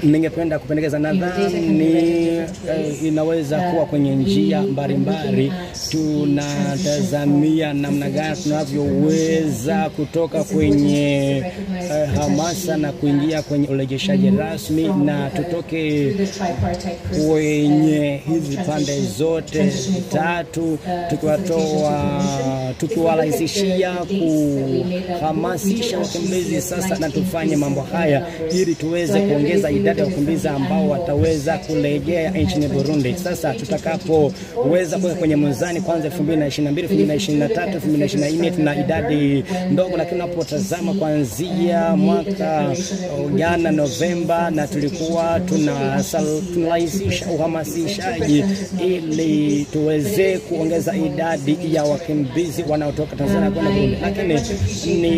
ningependa kupendekeza, nadhani inaweza kuwa kwenye njia mbalimbali. Tunatazamia namna gani tunavyoweza kutoka kwenye hamasa na kuingia kwenye urejeshaji rasmi, na tutoke kwenye hizi pande zote tatu, tukiwarahisishia kuhamasisha wakimbizi sasa, na tufanye mambo haya ili tuweze kuongeza idadi ya wakimbizi ambao wataweza kurejea nchini Burundi. Sasa tutakapoweza kuweka kwenye mzani kwanza 2022, 2023, 2024 tuna idadi ndogo, lakini tunapotazama kuanzia mwaka jana Novemba, na tulikuwa tunarahisisha uhamasishaji ili tuweze kuongeza idadi ya wakimbizi wanaotoka Tanzania kwenda Burundi. Lakini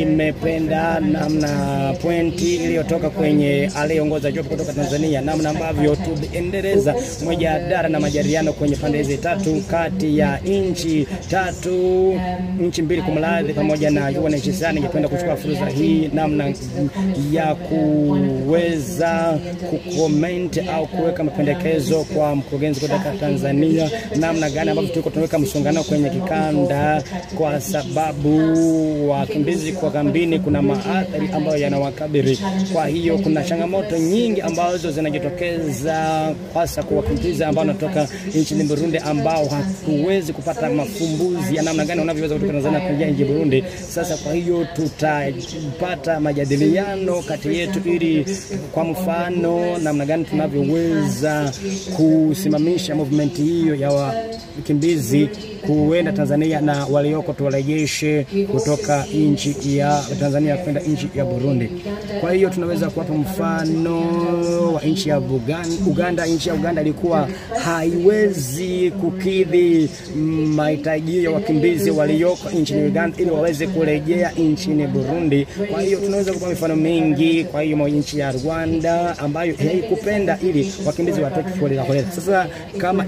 nimependa namna pointi iliyotoka kwenye aliongoza jopo kutoka Tanzania, namna ambavyo tuendeleza mjadala na majadiliano kwenye pande hizi tatu, kati ya nchi mbili kumradhi, pamoja na UNHCR. Ningependa kuchukua fursa hii namna ya kuweza kucomment au kuweka mapendekezo kwa mkurugenzi kutoka Tanzania, namna gani ambavyo tuko tunaweka msongamano kwenye kikanda, kwa sababu wakimbizi kwa kambini kuna maathari ambayo yanawakabili. Kwa hiyo kuna changamoto nyingi ambazo zinajitokeza hasa kwa wakimbizi ambao wanatoka nchini Burundi, ambao hatuwezi kupata mafumbuzi ya namna gani wanavyoweza kutoka Tanzania kuingia nchini Burundi. Sasa kwa hiyo tutapata majadiliano kati yetu, ili kwa mfano namna gani tunavyoweza kusimamisha movement hiyo ya wakimbizi kuenda Tanzania na walioko tuwarejeshe kutoka nchi ya Tanzania kwenda nchi ya Burundi. Kwa hiyo tunaweza kuwapa mfano wa nchi ya Uganda. Nchi ya Uganda ilikuwa haiwezi kukidhi mahitaji ya wakimbizi walioko nchini Uganda ili waweze kurejea nchini Burundi. Kwa hiyo tunaweza kupa mifano mingi. Kwa hiyo nchi ya Rwanda ambayo haikupenda ili wakimbizi watoke kwa holela. Sasa kama